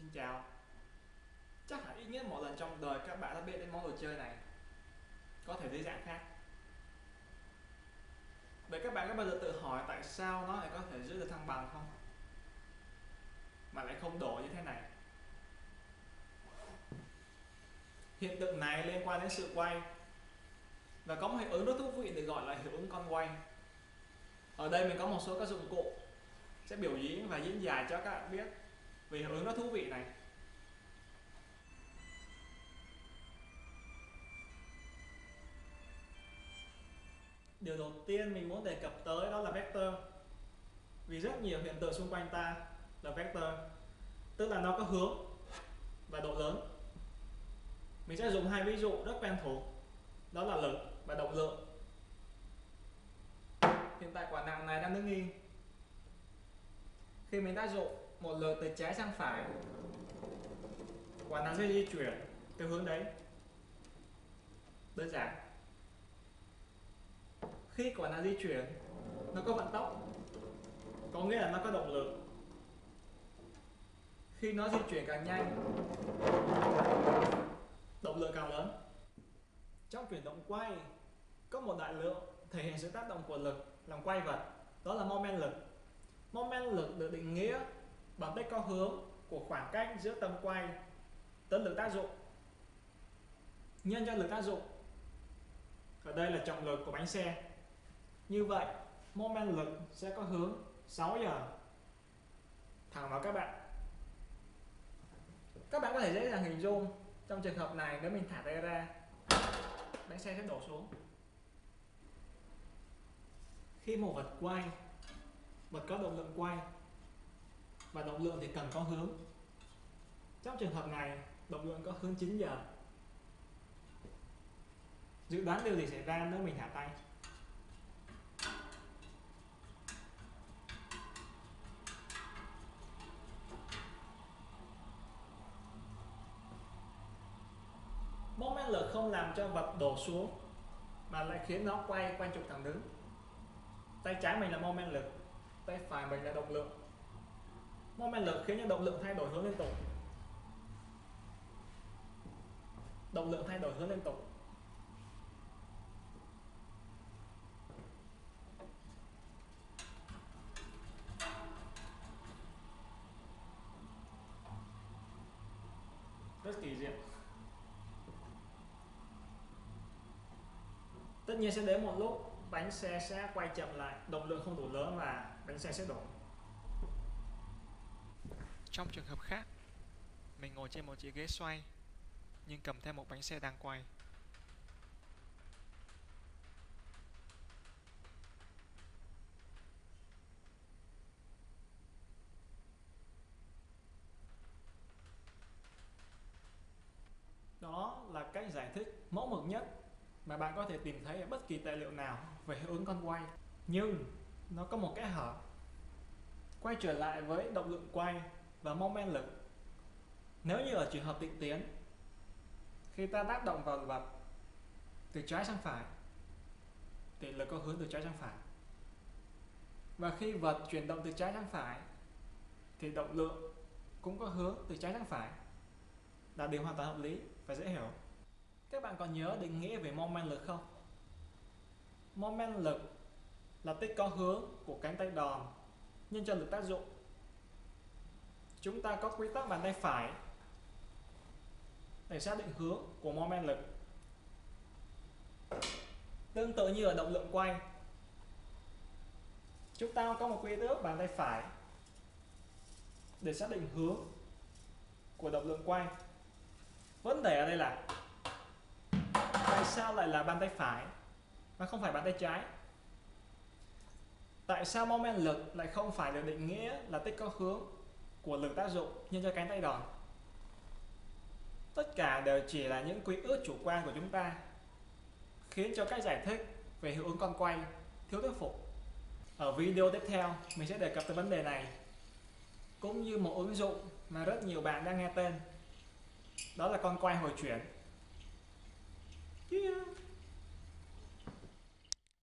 Xin chào. Chắc hẳn ít nhất một lần trong đời các bạn đã biết đến món đồ chơi này, có thể dưới dạng khác. Vậy các bạn có bao giờ tự hỏi tại sao nó lại có thể giữ được thăng bằng không? Mà lại không đổ như thế này. Hiện tượng này liên quan đến sự quay. Và có một hiệu ứng rất thú vị được gọi là hiệu ứng con quay. Ở đây mình có một số các dụng cụ sẽ biểu diễn và diễn giải cho các bạn biết về hiệu ứng rất thú vị này. Điều đầu tiên mình muốn đề cập tới đó là vector. Vì rất nhiều hiện tượng xung quanh ta là vector, tức là nó có hướng và độ lớn. Mình sẽ dùng hai ví dụ rất quen thuộc, đó là lực và động lượng. Hiện tại quả nặng này đang đứng yên. Khi mình áp dụng một lực từ trái sang phải, quả nặng sẽ di chuyển theo hướng đấy. Đơn giản. Khi quả nặng di chuyển, nó có vận tốc, có nghĩa là nó có động lực. Khi nó di chuyển càng nhanh, động lượng càng lớn. Trong chuyển động quay, có một đại lượng thể hiện sự tác động của lực làm quay vật, đó là moment lực. Moment lực được định nghĩa bằng tích có hướng của khoảng cách giữa tâm quay tới lực tác dụng nhân cho lực tác dụng, ở đây là trọng lực của bánh xe. Như vậy moment lực sẽ có hướng 6 giờ thẳng vào các bạn. Các bạn có thể dễ dàng hình dung trong trường hợp này, nếu mình thả tay ra, bánh xe sẽ đổ xuống. Khi một vật quay, vật có động lượng quay, và động lượng thì cần có hướng. Trong trường hợp này, động lượng có hướng 9 giờ. Dự đoán điều gì xảy ra nếu mình thả tay? Moment lực không làm cho vật đổ xuống, mà lại khiến nó quay quanh trục thẳng đứng. Tay trái mình là moment lực, tay phải mình là động lượng. Moment lực khiến cho động lượng thay đổi hướng liên tục. Động lượng thay đổi hướng liên tục. Rất kỳ diệu. Tất nhiên sẽ đến một lúc bánh xe sẽ quay chậm lại, động lượng không đủ lớn và bánh xe sẽ đổ. Trong trường hợp khác, mình ngồi trên một chiếc ghế xoay nhưng cầm theo một bánh xe đang quay. Đó là cách giải thích mẫu mực nhất mà bạn có thể tìm thấy ở bất kỳ tài liệu nào về hiệu ứng con quay. Nhưng nó có một kẽ hở. Quay trở lại với động lượng quay và moment lực. Nếu như ở trường hợp tịnh tiến, khi ta tác động vào vật từ trái sang phải thì lực có hướng từ trái sang phải. Và khi vật chuyển động từ trái sang phải thì động lượng cũng có hướng từ trái sang phải, là điều hoàn toàn hợp lý và dễ hiểu. Các bạn còn nhớ định nghĩa về moment lực không? Moment lực là tích có hướng của cánh tay đòn nhân cho lực tác dụng. Chúng ta có quy tắc bàn tay phải để xác định hướng của moment lực. Tương tự như ở động lượng quay, chúng ta có một quy tắc bàn tay phải để xác định hướng của động lượng quay. Vấn đề ở đây là tại sao lại là bàn tay phải mà không phải bàn tay trái? Tại sao moment lực lại không phải được định nghĩa là tích có hướng của lực tác dụng nhân cho cánh tay đòn? Tất cả đều chỉ là những quy ước chủ quan của chúng ta, khiến cho cách giải thích về hiệu ứng con quay thiếu thuyết phục. Ở video tiếp theo mình sẽ đề cập tới vấn đề này, cũng như một ứng dụng mà rất nhiều bạn đang nghe tên, đó là con quay hồi chuyển. Yeah.